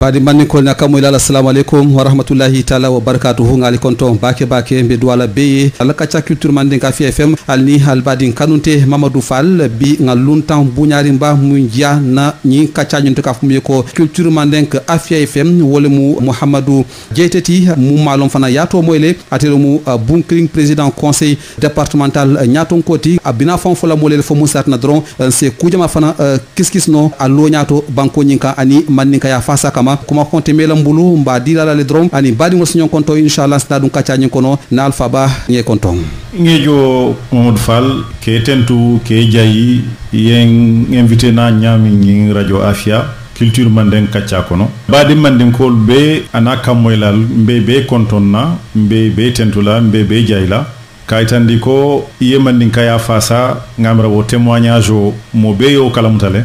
baadi manninkol na kamoy lala assalamu aleykum wa rahmatullahi taala wa barakatuhu ngali konton bake mbe duwala beye ala kaca culture manden ka fi fm alni hal badin kanunte Mamadou Fall bi ngal luntan buñari mba mu jiya na ñi kaca ñunte ka fumye ko culture manden ka afia fm wole mu Mouhamadou Dieyteti mu malom fana yato moyle atelo mu bunkring président conseil départemental ñaton koti abina fon fola molel fo mu satna dron se kujama fana kiskis no allo ñato banko ñinka ani manninka ya fasa kama kuma konte mela mbulu mba dilala le dron ani badi ngol sinyon konto inshallah sta dum kacha nyin kono na alpha ba nge konton ngejo Mamadou Fall ke tentu ke jayi yen invité na nyami ngi radio Afia culture manden kacha kono badi manden kol be anaka moylal be kontonna be tentula be jayla kaytandi ko yemandin kaya fasa ngamra wo témoignage mo be yo kalamutale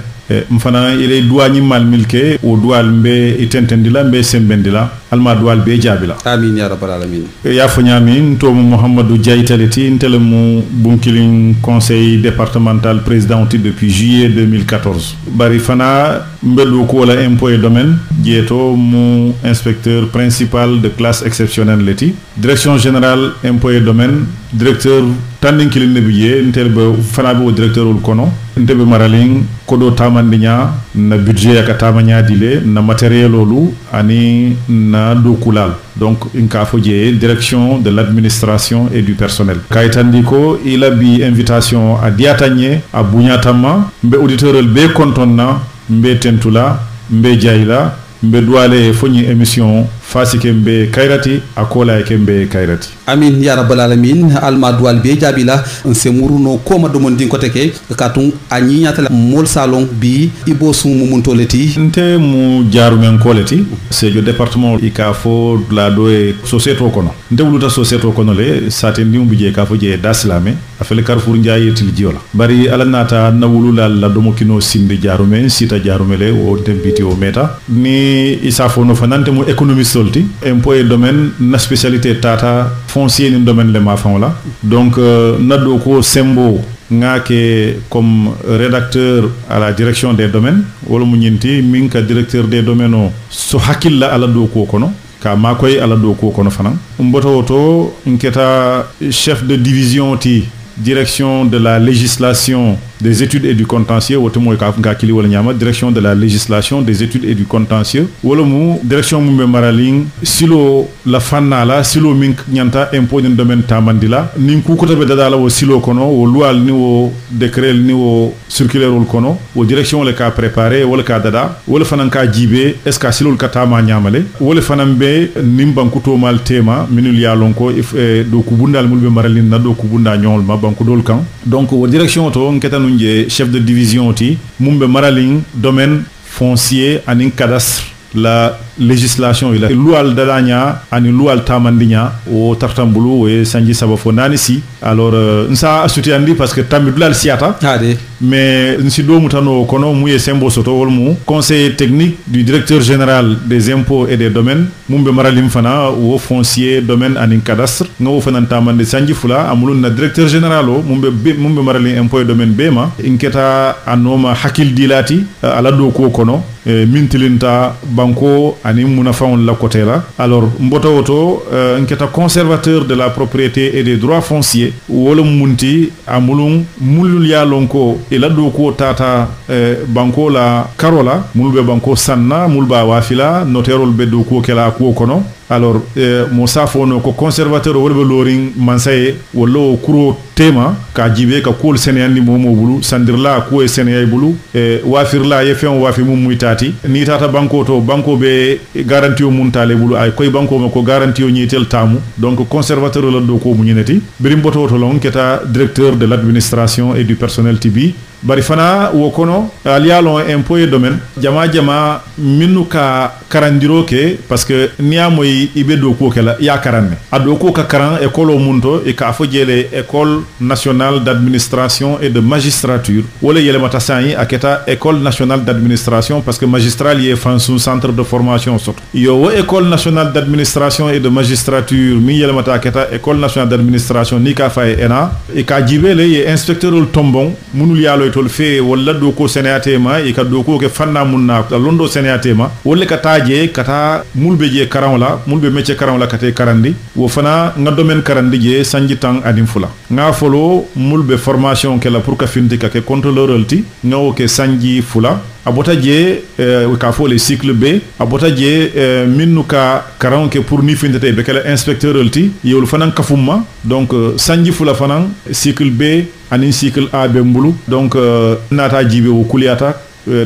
mfana ile duwañi mal milke o duwal mbe itentendila mbe sembendila alma duwal be jabila amin ya rabbal alamin ya fo ñamin to Mouhamadou Dieyteti ntele mu bunkilin conseil départemental président depuis juillet 2014 bari fana mbelu ko wala impôt et domaine jeeto mu inspecteur principal de classe exceptionnelle leti direction générale impôt et domaine directeur tandin kilin ne biye ntel be fana be directeur ul kono ntebe maralin kodo tamandinya na budget ya katamanya dile na matériel olu ani na dokulal donc inka fodje direction de l'administration et du personnel kaytandiko ila bi invitation a diatanye a bunyatama mbe auditeur be kontonna mbe tentula mbe jayla mbe douale fogni émission fasike mbe kayrati akola kembe kayrati amin ya rabbal alamin alma doual be jabila se muruno koma do mon din koteke katun anyi nyatala mol salon bi ibo sumu muntoleti nte mu jarumen koleti c'est le département ikafo la doe société kono nte wuluta société kono le sate ndimu bije kafo je daslame afele carrefour ndiaye til jiola bari alanata na wulula la domo kino sindi jarumen sita jarumele o dembiti o meta ni isafo no fanante mu économiste solti impôt et domaine na spécialité tata foncier ni domaine le ma fon la donc nado ko sembo ngake comme rédacteur à la direction des domaines wala mu ñinti minka directeur des domaines o so hakilla ala do ko kono ka makoy ala do ko kono fanan mboto to nketa chef de division ti direction de la législation des études et du contentieux woto moy ka kili wala nyama direction de la législation des études et du contentieux wala mu direction mu maraling silo la fannala silo mink nyanta impôt ni domaine tamandila nin ku ko tabe dada la wo silo kono wo loi ni wo décret ni wo circulaire wol kono wo direction le ka préparer wala ka dada wala fanan ka jibe est ce que silo ka tama nyamale wala fanan be nimban kuto mal tema minul ya lonko do ku bundal mulbe maralin na do ku bunda nyol ma banku dol kan donc wo direction to nketa chef de division ti mumbe maraling domaine foncier anin cadastre la législation ila lual dalanya ani lual tamandinya o tartambulu we sanji sabafo nani si alors nsa asuti andi parce que tambidulal siata ade mais nsi do mutano kono muye sembo soto wolmu conseil technique du directeur général des impôts et des domaines mumbe maralim fana o foncier domaine anin cadastre ngo fana tamande sanji fula amulun na directeur général o mumbe maralim impôts et domaine bema inketa anoma hakil dilati ala do ko kono mintilinta banko ani munafawon la côté là alors mboto woto nketa conservateur de la propriété et des droits fonciers wala munti amulun mulul ya lonko ila do ko tata banko la karola mulbe banko sanna mulba wafila noterol be do ko kala ko kono alors mo safono ko conservateur wolbe loring mansaye wollo kuro tema ka jibe ka kol seneyandi momo bulu sandirla ko e seneyay bulu wafirla ye fen wafi mum muitati ni tata banko to banko be garantie o muntale bulu ay koy banko ko garantie o nyitel tamu donc conservateur la do ko muñinati birim boto to lon keta directeur de l'administration et du personnel tibi bari fana wo kono alialon impôt et domaine jama minnu ka karandiro ke parce que niya moy ibe do ko kala ya karanne ado ko ka karan école o munto e ka fo jele école nationale d'administration et de magistrature wala yele mata sanyi aketa école nationale d'administration parce que magistral y est fansun centre de formation soto yo wo école nationale d'administration et de magistrature mi yele mata aketa école nationale d'administration ni ka fay ena e ka jibele ye inspecteur ul tombon munul yalo tol fe walla do ko senatema e ka do ko ke fanna munna londo senatema wolle ka taaje kata mulbe je karawla mulbe mecce karawla kate karandi wo fana nga domaine karandi je sanji tan adim fula nga folo mulbe formation ke la pour ka finti ka ke contrôleur alti nga o ke sanji fula abota je ka fo le cycle B abota je minnu ka karanke pour ni findete be kala inspecteur alti yewul fanan kafumma donc sanji fula fanan cycle B anin cycle A be mbulu donc nata jibe wo kuliyata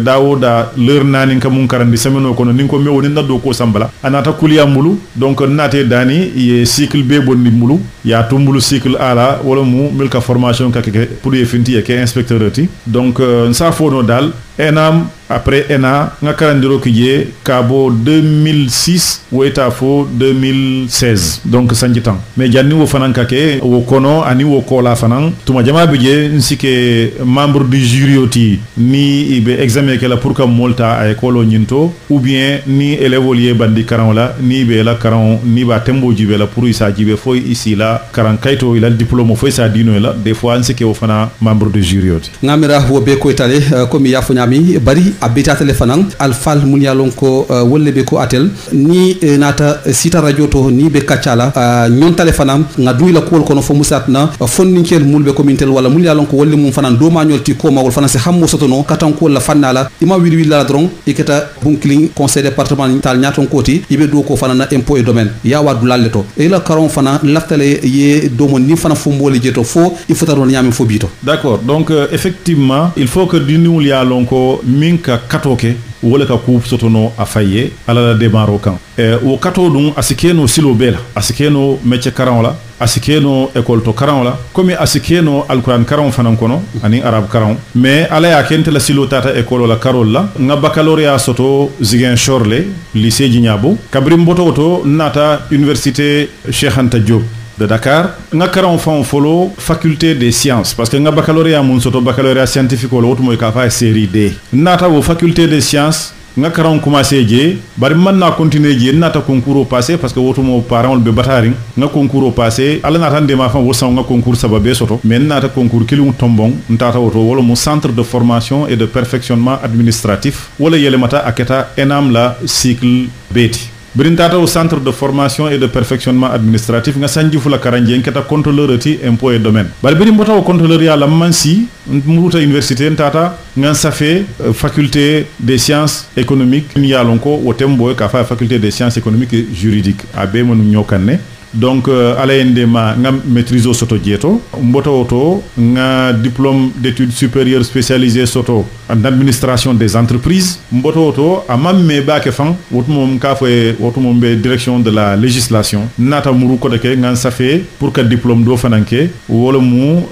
dawo da leur nani ka mun karandi semeno kono nin ko mewo nin naddo ko sambala anata kuliya mbulu donc nate dani ye cycle B bonni mbulu ya tumbulu cycle A la wala mu milka formation ka ke pour ye finti ke inspecteur alti donc sa fono dal enam après ENA nga karandiro kije kabo 2006 weta fo 2016 donc sanji tan mais janni wo fanan kake wo kono ani wo kola fanan tuma jama bije nsike membre du jury oti ni ibe examen kala pour ka molta ay kolo nyinto ou bien ni élève lié bandi karan la ni be la karan ni ba tembo jibe la pour isa jibe fo ici la karan kayto ila diplôme fo isa dino la des fois nsike wo fana membre du jury oti ngamira wo be ko itale comme yafu nyami bari abita telefanan alfal mun yalon ko wolle be ko atel ni nata sita radio to ni be kacala nyon telefanan nga duila ko kono fo musatna fonninkel mulbe communauté wala mun yalon ko wolle mum fanan do ma nyolti ko ma wol fanan se hammo sotono katan ko la fannala ima wi la dron iketa bunkling conseil départemental nyaton koti ibe do ko fanan impôt et domaine ya wadu lalle to e la karon fanan laftale ye do mon ni fanan fo mbole jeto fo il faut taron nyami fo bito d'accord donc effectivement il faut que dinul yalon ko minka katoke wala ka ku sotono afaye ala la demaro kan o kato dum asikeno silo bela asikeno mecce karan la asikeno école to karan la comme asikeno alquran karan fanan kono ani arab karan mais ala ya kente la silo tata école la karol la nga baccalauréat soto zigen chorle lycée Djignabo kabrim boto to nata université Cheikh Anta Diop de Dakar nga karan fan folo faculté des sciences parce que nga baccalauréat mun soto baccalauréat scientifique wala wotu moy ka fa série D nata wo faculté des sciences nga karan commencé je bari man na continuer je nata concours passé parce que wotu mo parent be batari nga concours passé ala nata ndema fa wo nga concours sababe soto mais nata concours kilum tombong ntata woto wala mo centre de formation et de perfectionnement administratif wala yele mata aketa enam la cycle beti Brintata au centre de formation et de perfectionnement administratif nga sanji fula karanje nketa contrôleur ti impôt et domaine bari birim bota au contrôleur ya la mansi muruta université ntata nga safe faculté des sciences économiques ni ya lonko wotembo ka fa faculté des sciences économiques et juridiques abe monu nyokanne donc alayende ma nga maîtrise soto dieto mboto auto nga diplôme d'études supérieures spécialisées soto en administration des entreprises mboto auto amam me baake fan wotumom ka fo wotumom be direction de la législation nata muru ko deke nga safé pour que diplôme do fananke wala mu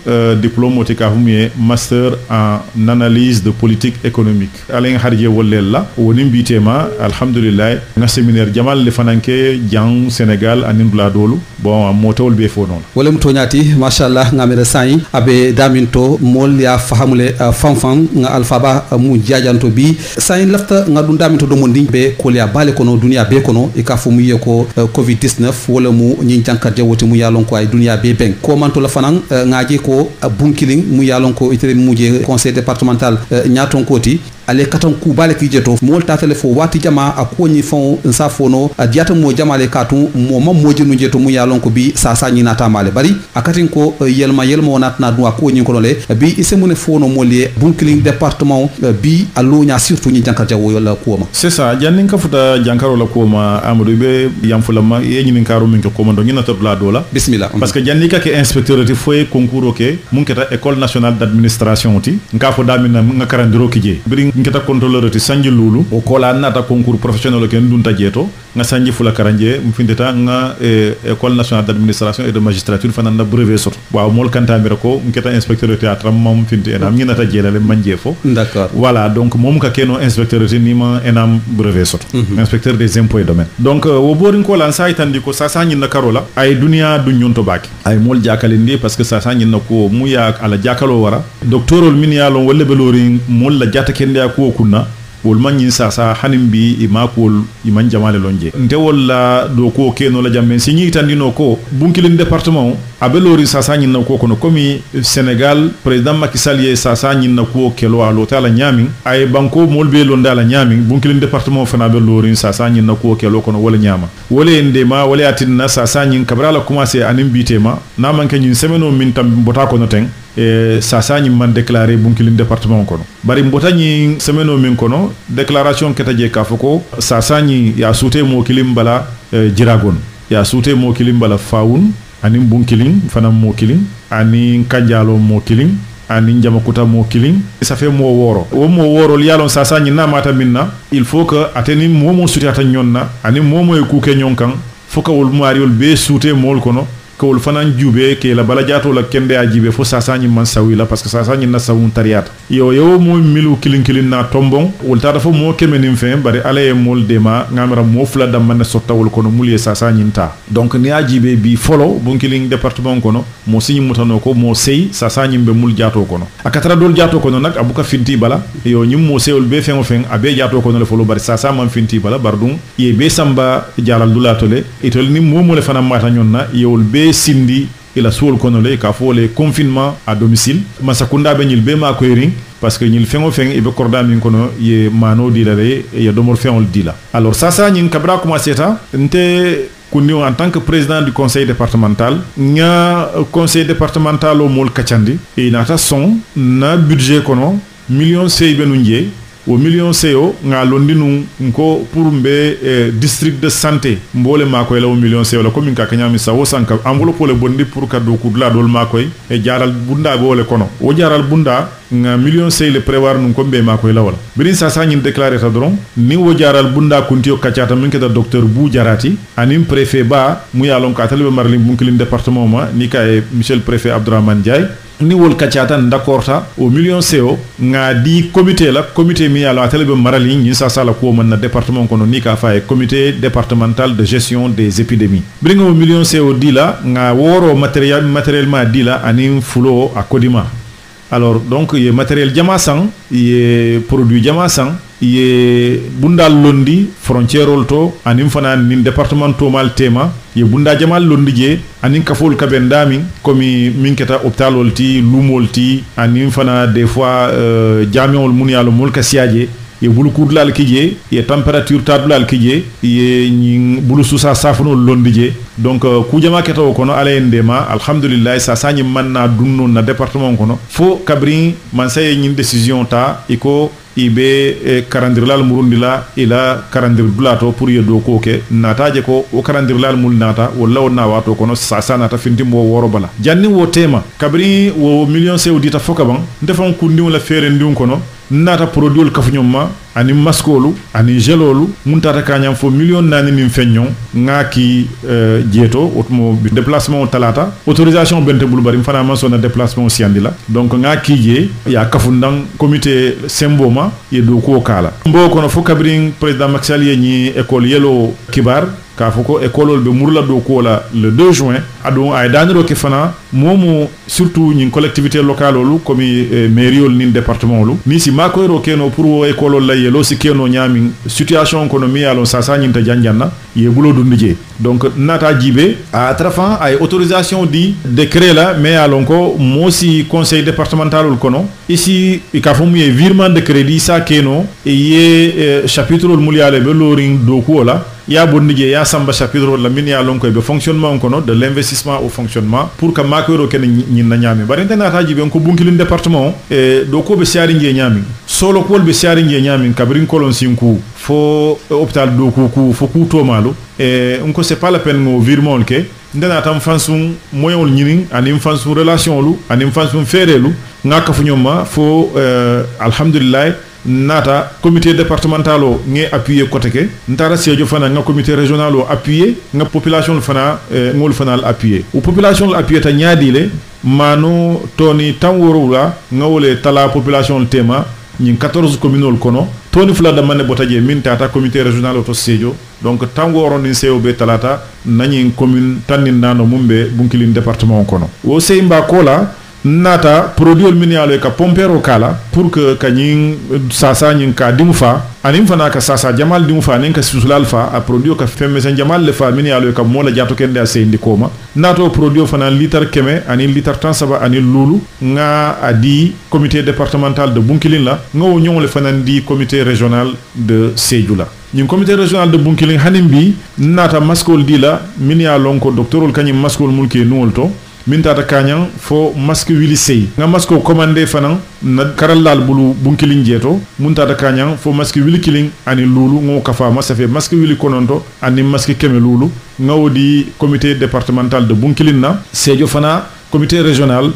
diplôme otika humie master en analyse de politique économique alen harje wollella woni mbitema alhamdulillah nga séminaire jamal le fananke jang Sénégal anin la do bon motawol be fo non wala mutonyati machallah ngamere sayi abe daminto mol ya fahamule fanfan nga alfaba mu jajanto bi sayi lafta nga dum daminto do mondi be ko ya bale kono dunia be kono e ka fu mu yeko covid 19 wala mu nyin jankat jawoti mu yalon ko ay dunia be ben ko manto la fanan ngaaji ko bunkiling mu yalon ko itere mu je conseil départemental nyaton koti ale katon ku bale ki jeto mol ta tele fo wati jama akoni fon sa fono diata mo jamale katu mo mam moji nu jeto mu yalon ko bi sa ni nata male bari akatin ko yelma wonat na du akoni ko le bi isemune fono molie bunkling département bi allo nya surtout ni jankar jawo yola koma c'est ça jannin ka futa jankaro la koma amadou be yamfulama yeñi min karo min ko komando ni nato la dola bismillah parce que janni ka ke inspecteur ti foye concours ke mun keta école nationale d'administration ti nka fo damina nga karandiro kije biri ngeta contrôleur ti sanji lulu o kola nata concours professionnel ke ndunta jeto nga sanji fula karanje mu findeta nga école nationale d'administration et de magistrature fananda brevet soto waaw mol kanta mi ko ngeta inspecteur de théâtre mom findi enam ñi nata jelale manje fo d'accord voilà donc mom ka keno inspecteur de ni ma enam brevet soto inspecteur des impôts et domaines donc wo borin ko lan say tandi ko sa sanyi na karola ay dunia du ñonto baki ay mol jakale ndi parce que sa sanyi na ko mu ya ala jakalo wara doctorol min ya lon wolle belori mol la jata kende ko kunna wol man ñin sasa hanim bi imakol iman jamale lonje nte wala do ko keno la jammen si ñi tandino ko bunkilin département abelori sasa ñin na ko kono komi Sénégal président Macky Sall ye sasa ñin na ko kelo alo tala ñamin ay banko molbe londa la ñamin bunkilin département fana belori sasa ñin na ko kelo kono wala ñama wala ndema wala atinna sasa ñin kabrala commencer anim bitema na manke ñin semeno min tam bota ko no ten sasa ñi man déclarer bunkilin département kono bari mbota ñi semeno min kono déclaration keta je ka foko sasa ñi ya souté mo kilim bala jiragon ya souté mo kilim bala fawun anin bunkilin fanam mo kilin anin kanjalo mo kilin anin jamakuta mo kilin ça fait mo woro o mo woro yalon sasa ñi na mata minna il faut que ateni mo souté ata ñonna anin mo e kuke ñonkan foka wol mariol be souté mol kono kawol fanan jube ke la bala jato la kende a jibe fo sasa ñi man sawi la parce que sasa ñi na sawun tariata yo mo milu kilin na tombon wol tata fo mo kemenim fe bari alaye mol dema ngamara mo fula dam man sotta wol kono mulye sasa ñi ta donc ni a jibe bi folo bon kilin département kono mo signi mutano ko mo sey sasa ñi be mul jato kono akatara dol jato kono nak abuka finti bala yo ñi mo seyol be fen abe jato kono le folo bari sasa man finti bala bardum ye be samba jalal dulatole itol ni mo le fana mata ñonna yewol be sindi ila suol kono le ka fo le confinement à domicile masakunda be ñil be ma ko ring parce que ñil fengo feng ibe korda min kono ye mano di la re ye domor fengol di la alors ça ñin kabra commencé ta nte kundi en tant que président du conseil départemental nya conseil départemental o mol kachandi e nata son na budget kono million sey be nunje o million seo nga londinu nko pour mbe district de santé mbole makoy la o million seo la commune ka kanyami sa wo sanka enveloppe le bondi pour ka do kudla dol makoy e jaral bunda be wole kono o jaral bunda nga million sey le prévoir nun ko mbe makoy la wala birin sa sa ñin déclarer ta dron ni wo jaral bunda kuntiyo kacata min keda docteur Bou Jarati anim préfet ba mu ya lon ka talbe marli bunkilin département ma ni ka e monsieur le préfet Abdourahmane Ndiaye ni wol kacata d'accord ta au million CO nga di comité mi ala talbe marali ñi sa sala ko man na département kono ni ka fa e comité départemental de gestion des épidémies bringa au million CO di la nga woro matériellement di la anim fulo a Kodima alors donc ye matériel jamasan ye produit jamasan ye bundal londi frontière to anim fana nin département to mal tema ye bunda jamal londi je anin kafol kabendami komi minketa hôpital ti lumol ti anim fana des fois jamiol munyalo mulka siaje ye bulu kudlal kije ye température tadulal kije ye ñi bulu susa safuno londi je donc ku jama keto kono ala endema alhamdulillah sa sañi manna dunno na département kono fo kabrin man saye ñin décision ta iko ibe karandirlal murundila ila karandir dulato pour ye do ko ke nataje ko o karandirlal mul nata wala wona wato kono sa nata fintim wo woro bala janni wo tema kabri wo million saoudita foka ban defon ku ndiw la fere ndiw kono nata produit kafunyoma ani maskolu ani gelolu muntata kanyam fo million nani nim fenyon ngaki jeto otmo déplacement talata autorisation bente bulu bari fana man sona déplacement siandila donc ngaki je ya kafundang comité semboma ye do ko kala mbo kono fo kabrin président Macky Sall ni école yelo kibar ka foko école be murla do ko la le 2 juin adon ay daniro ke fana momo surtout ñin collectivité locale lu comme mairiol nin département lu ni si makoy ro keno pour école la yelo si keno ñami situation économie alon sasa ñin ta janjanna ye bulo dundije donc nata jibe à trafan ay autorisation di décret la mais alon ko mo si conseil départemental kono ici ka fo mu virement de crédit sa keno e ye chapitre muliale be loring do ko la ya bondije ya samba chapitre la min ya lonko be fonctionnement kono de l'investissement au fonctionnement pour que makoro ken ñin na ñami bari nata jibe ko bunkilin département e do ko be siari nge ñami solo ko be siari nge ñami kabrin kolon sinku fo hôpital do ko fo ku to malu e on c'est pas la peine ngo virement ke ndana tam fansum moyol ñini anim fansum relation lu anim fansum ferelu ngaka fu ñoma fo alhamdulillah nata comité départemental o nge appuyer côté ke ntara sejo fana nga comité régional o appuyer nga population fana ngol fana appuyer o population appuyer ta nyaadile mano toni tanworula nga wole tala population tema ñin 14 communal kono toni fula da manne botaje min tata comité régional o to sejo donc tangoro ni COB talata nañi commune tanin nano mumbe bunkilin département kono o sey mba kola nata produit min yalo ka pompero kala pour que kanyin sasa nyin ka dimu fa anim fana ka sasa jamal dimu fa nin ka susulal fa a produit ka femme sen jamal le fa min yalo ka mola jato kende a seyndi koma nato produit fana litre keme ani litre tan saba ani lulu nga adi comité départemental de Bunkiling la nga wo ñong le fana di comité régional de Sédhiou la ñing comité régional de Bunkiling hanim bi nata maskol di la min ya lonko doctorol kanyim maskol mulke nuwol to min tata kañan fo masque wili sey nga masque commandé fanan na karallal bulu Bunkiling jeeto mun tata kañan fo masque wili kiling ani lulu ngo kafama ça fait masque wili kononto ani masque keme lulu nga wodi comité départemental de Bunkiling na Sédhiou fana comité régional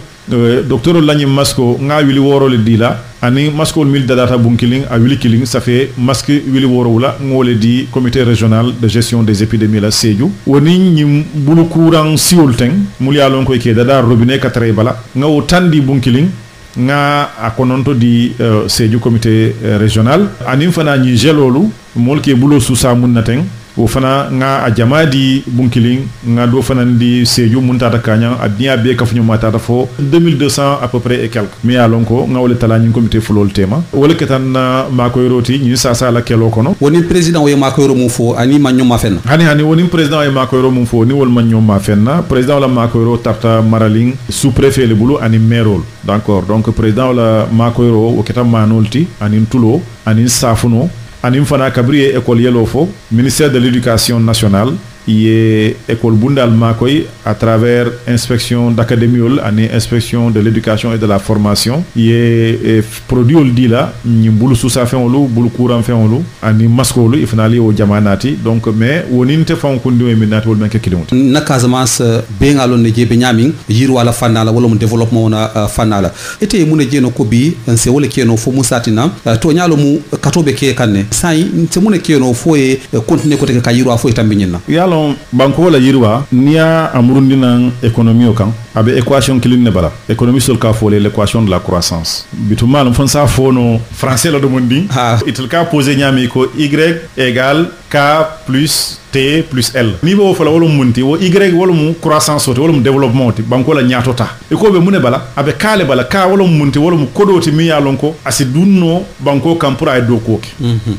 docteur lañi masko nga wili worole dila ani masko mil data Bunkiling a wili kiling ça fait masque wili worowula ngole di comité régional de gestion des épidémies la Sédhiou woni ñi bulu courant siol teng mul ya lon koy ke dada robinet ka tray bala nga o tandi Bunkiling nga a kononto di Sédhiou comité régional ani fana ñi gelolu mol ke bulo susa mun nateng wo fana nga a jamadi Bunkiling nga do fana di Sédhiou muntata kanya a bien be ka funyo matata fo 2200 à peu près et quelques mais alonko nga wole tala ñi comité fulol tema wole ketan ma koy roti ñi sasa la kelo kono woni président wo ma koy ro mu fo ani ma ñoma fenna hani woni président wo ma koy ro mu fo ni wol ma ñoma fenna président la ma koy ro tarta Maraling sous préfet le bulu ani maire d'accord donc président la ma koy ro o ketan manolti ani tulo ani safuno anim fana kabri école yelo fo ministère de l'éducation nationale ye école bundal makoy à travers inspection d'académiol ani inspection de l'éducation et de la formation ye produit ol dila ni bulu susa fenolu bulu courant fenolu ani maskolu ifnali o jamanati donc mais woninte fon kundi e minati wol menke kilimut na Casamance be ngalon ne jebe nyamin yiru wala fanala wala mu développement wona fanala ete mu ne jeno ko bi se wala keno fo musatina to nyalo mu katobe ke kanne sai se mu ne keno fo e continuer ko te ka yiru fo tambinina banko la yirwa niya amurundina économie kan abe équation kiline bala économie sol ka folé l'équation de la croissance bitumal fon sa fono français la demondi itel ka poser nyami ko y égale k plus t plus l ni bo fala wala munti wo y wala mu croissance wala mu développement ti banko la nyatota e ko be mune bala abe kale bala ka wala munti wala mu kodoti mi ya lonko asi dunno banko kan pour ay do koki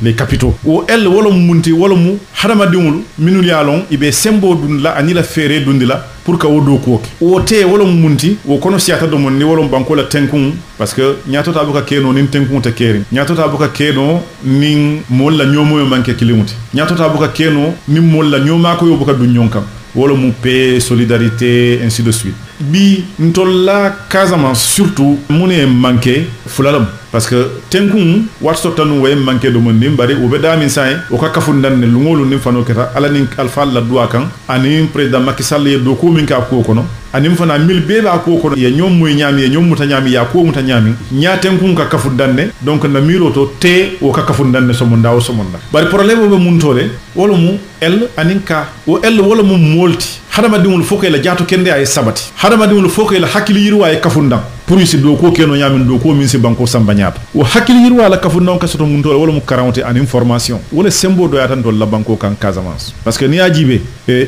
les capitaux wo l wala munti wala mu hadama dimul minul ya lon ibe sembo dun la anila fere dundila pour ka wodo koki wo te wala munti wo kono siata do mon ni wala banko la tenkun parce que nyatota buka keno nin tenkun te keri nyatota buka keno nin mol la nyomo yo manke kilimuti nyatota buka keno nin mol la nyoma ko yo buka du nyonkan wala mu paix solidarité ainsi de suite bi ntolla Casamance surtout mune manqué fulalam parce que tenkun wat sotanu way manqué do mon nimbari o be damin sai o ka kafundan ne lungolu nim fano keta ala nin alfa la dua kan ani président Macky Sall ye do ko min ka ko kono ani fana mil be ba ko kono ye nyom moy nyami ye nyom muta nyami ya ko muta nyami nya tenkun ka kafundan ne donc na miro to te o ka kafundan ne so mon daw so mon da bari problème be mun tole wala mu el aninka o el wala mu molti hadama dimul fokay la jaato kende ay sabati hadama dimul fokay la hakili yirwa ay kafundam pour isi do ko keno nyamin do ko min si banko samba nyaata o hakili yirwa la kafundam ka soto mun tole wala mu karawte en information wala sembo do yatan la banko kan Casamance parce que ni ajibe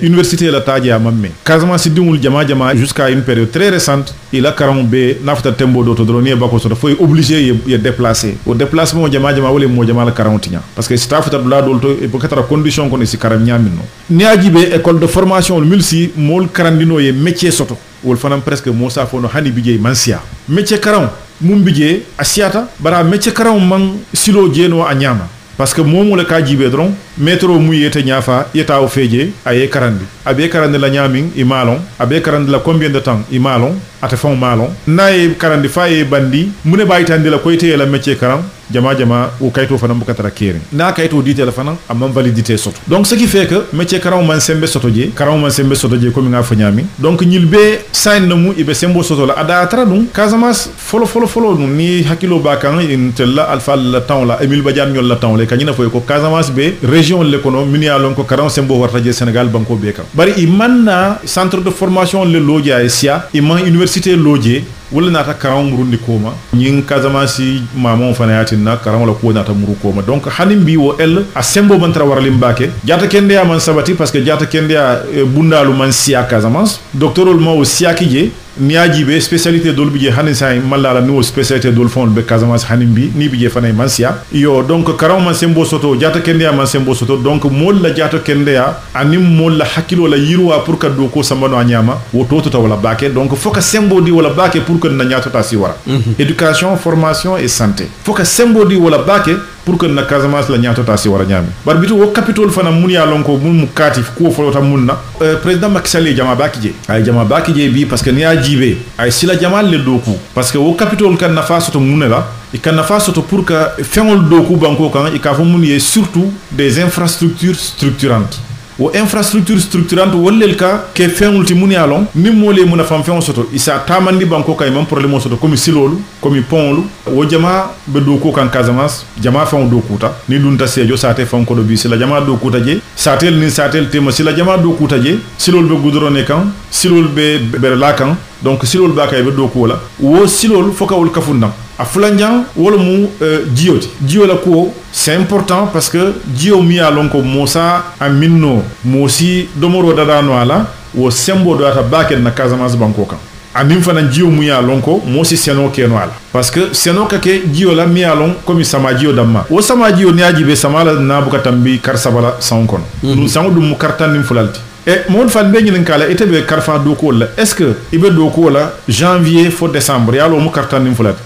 université la taji a mamme Casamance dimul jama jusqu'à une période très récente il a karam be nafta tembo do to droni bako soto foi obligé ye déplacer au déplacement jama wala mo jama la karawtinya parce que staff ta la dol to e ko katara condition ko si karam nyamin no ni ajibe école de formation mulsi mol karandino ye métier soto wol fanam presque mo sa fono hani bijey mansia métier karam mum bijé asiata bara métier karam man silo jeno a nyama parce que momo le ka jibe dron métro mu yete nyafa yeta o feje aye karandi abe karandi la nyamin imalon abe karandi la combien de temps imalon ate fon malon naye karandi faye bandi mune baytandi la koyte la métier karam jama o kayto fanam bukatara kering na kayto dite la fanam amam validité soto donc ce qui fait que métier karam man sembe soto je comme nga fanyami donc ñilbe sign namu ibe sembo soto la ada tra dum Casamance folo dum ni hakilo bakan intella alfa la temps la Emile Badiane ñol la temps le kanyina foy ko Casamance be région l'économie minialon ko karam sembo warta je Sénégal banko be kam bari i manna centre de formation le loje ay sia i man université loje wala nata karam murundi koma nyin Casamance mamon fana yatinna karam la ko nata muru koma donc hanim bi wo el a sembo man tra waralim bake jata kende ya man sabati parce que jata kende ya bundalu man siya Casamance doctorol mo siya kije niaji be spécialité dol bije hanin say malala no spécialité dol fond be Casamance hanim bi ni bije fana man siya yo donc karam man sembo soto jata kende ya man sembo soto donc mol la jata kende ya anim mol la hakilo la yirwa pour ka do ko sambano anyama wo toto to wala bake donc foka sembo di wala bake pour que na nyato ta si wara éducation formation et santé foka sembo di wala bake pour que na Casamance la nyato ta si wara nyami bar bitu wo capitol fana mun ya lonko mun mu katif ko folota munna président Macky Sall jama bakije ay jama bakije bi parce que ni ajibe ay sila jamal le doku parce que wo capitol kan na fasoto munela e kan na fasoto pour que fengol doku banko kan e ka fo mun ye surtout des infrastructures structurantes wo infrastructure structurante wollel ka ke fengulti mun ya lon nim mole mun fam fengo soto isa tamandi banko kay même problème soto comme silolu comme ponlu wo jama be do ko kan Casamance jama fengo do kuta ni dunta sejo sate fanko do bi sila jama do kuta je satel ni satel tema sila jama do kuta je silol be gudrone kan silol be berla kan donc silol ba kay be do ko la wo silol fokawul kafundam a fulanjang wala mu jio la ko c'est important parce que jio mi a lonko mosa aminno mosi domoro dada no ala wo sembo do ata bakel na Casamance banko kan anim fana jio mu ya lonko mosi seno ke no ala parce que seno ka ke jio la mi a lon comme sama jio damma wo sama jio ni ajibe sama la na buka tambi kar sabala sankon nu sangu dum kartan nim fulalti e mon fan be ñin kala ite be karfa do ko la est-ce que ibe do ko la janvier fo décembre yalo mu kartan nim fulat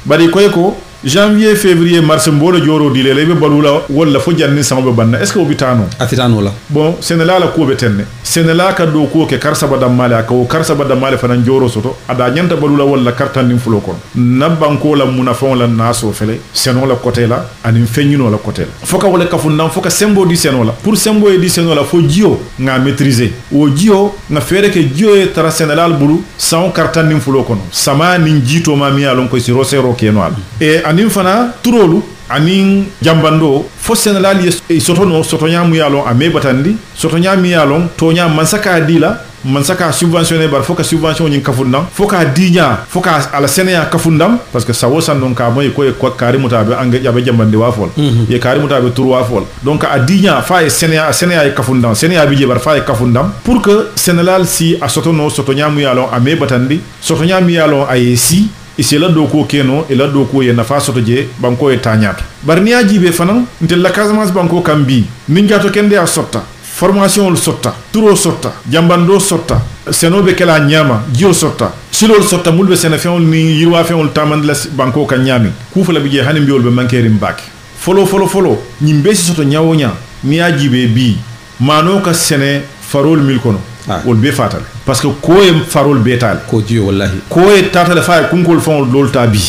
bari koy ko janvier février mars mbolo joro di lele be balula wala fo janni sama banna est ce que obitano atitano la bon senela la ko betenne senela ka do ko ke karsa badam mala ka o karsa badam mala fanan joro soto ada nyanta balula wala kartan nim fulo kon nabanko la munafon la naso fele seno la côté la ani fenyino la côté la foka wala ka fundan foka sembo di seno la pour sembo e di seno la fo jio nga maîtriser o jio nga fere ke jio e tara senela bulu sans kartan nim fulo kon sama nin jito ma mi alon ko si rosero ke no al e anin fana turolu anin jambando fo senelal ye sotono sotonya mu yalon ame batandi sotonya mi yalon tonya mansaka dila mansaka subventionné bar foka subvention nyin kafundam foka dinya foka ala senea kafundam parce que sawo sandon ka moy ko kari mutabe anga yabe jambande wa fol ye kari mutabe turu wa fol donc a dinya fa e senea e kafundam senea bi je bar fa e kafundam pour que senelal si a sotono sotonya mu yalon ame batandi sotonya mi yalon ay si isi la doko keno e la doko ye nafa soto je banko e tañato barniya jibe fanan ntel la Casamance banko kambi ninjato kende a sotta formation sotta turo sotta jambando sotta senobe kala nyama jio sotta silol sotta mulbe sene feol ni yirwa feol tamand la banko ka nyami kufala bije hanim biol be mankeri mbake folo nyimbe si soto nyawonya niya jibe bi mano ka sene farol mil kono wol be fatal parce que koye farol betal ko jiyo wallahi koye tatale fa kunkol fon lolta bi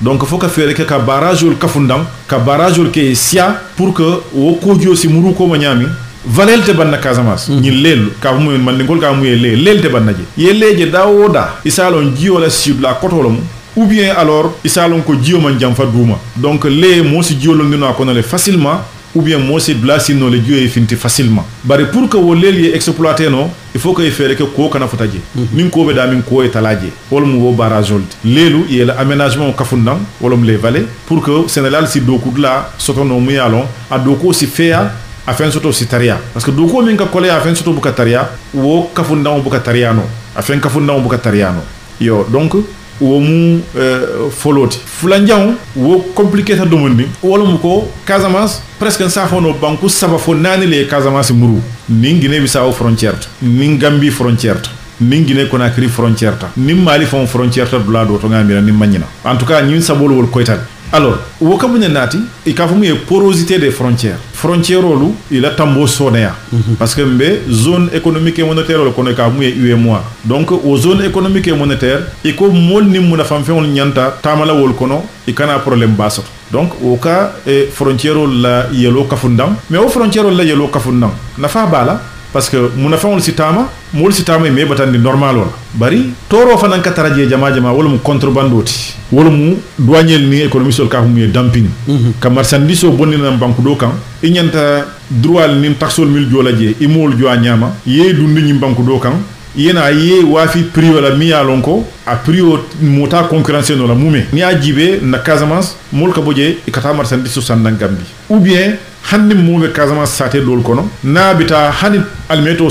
donc faut ka fere ka barrage ol kafundam ka barrage ol ke sia pour que wo ko jiyo si muru ko manyami valelte banna Casamance ni lel ka mu man ngol ka mu lelte bannaje ye leje dawoda isalon jiyo la sud la kotolom ou bien alors isalon ko jiyo man jam fa duma donc les mo si jiyo lo ndino akonale facilement ou bien mo si blasino le jiyo e finti facilement bari pour que wo lel ye exploiter no il faut que fere que ko kana futaje min ko be da min ko e talaje wolum wo barrage lelu e la aménagement kafundam wolum les vallées pour que Sénégal si doku la sotono mu yalon a doko si fea afin soto si taria parce que doko min ka kole afin soto buka taria wo kafundam buka tariano afin kafundam buka tariano yo donc wo mu foloti fulanjang wo compliqué ta domandi wolum ko Casamance presque safono banku saba fo nani le Casamance muru nin Guinée Bissau frontière nin Gambie frontière nin Guinée Conakry frontière nin Mali fon frontière do la do to ngamira nin magnina en tout cas ñun sabol wol koytal alors wo kabunya nati e ka fu mu porosité des frontières olu il a tambo sonea parce que mbe zone économique et monétaire ko ne ka mu UEMOA donc aux zones économiques et monétaires e ko mol ni mu na fam feŋol ñanta tamala wol kono e kana problème basoto donc au cas e frontière la yelo kafundam mais au frontière la yelo kafundam na fa bala parce que muna fawol sitama mol sitama me batandi normal wala bari toro fanan ka taraje jama wala mu contrebandoti wala mu douanier ni économie sol ka mu dumping ka marchandise o bonni na banque do kan inyanta droit ni taxol mil jola je imol jo nyama ye du ni banque do kan yena ye wafi prix wala mi ya lonko a prix o mota concurrentiel no la mume ni a jibe na Casamance mol ka boje e kata marchandise sanna gambi ou bien hanni mume Casamance sate dol kono na bita hani almeto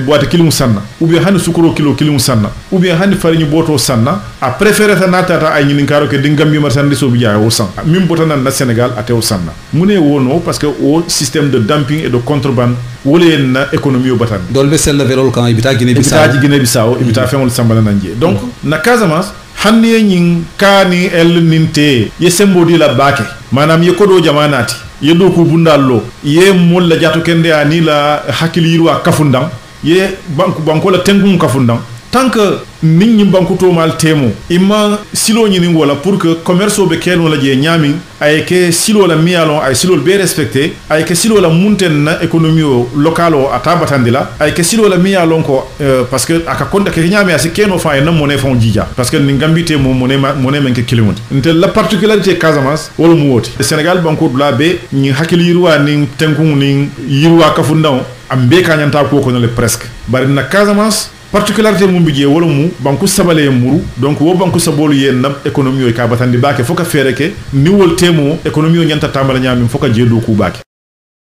boite kilo sanna ou bien hani sukuro kilo sanna ou bien hani farine boto sanna a préféré ta natata ay ñin karo ke de gambi marchandise o biya o san mim botana na Sénégal ate o sanna mune wono parce que au système de dumping et de contrebande wole na économie o batan dolbe sel verol kan ibita Guinée Bissau ibita fengol sambala nanje donc na Casamance hanni ñin kani el ninte ye sembodi la bake manam ye kodo jamanati ye do ko bundallo ye molla jato kende ani la hakili yirwa kafundang ye banko la tengum kafundang tant que nit ñi banku to mal temo imma silo ñi ni wala pour que commerce be kelo la je ñami ay ke silo la mialon ay silo be respecté ay ke silo la munten na économie locale o atabatandila ay ke silo la mialon ko parce que aka konda ke ñami asi keno fa en monnaie fon jija parce que ni ngambité mo monnaie men ke kilimut nte la particularité Casamance wala mu woti Sénégal banko dula be ñi hakili yirwa ni tenkum ni yirwa kafundaw am be kanyanta ko ko no le presque bari na Casamance particularité mum bijé wala mu banku sabale muru donc wo banku sabolu yen nam économie ka batandi baake foka fere ke ni wol temo économie nyanta tambala nyami foka jedo ku baake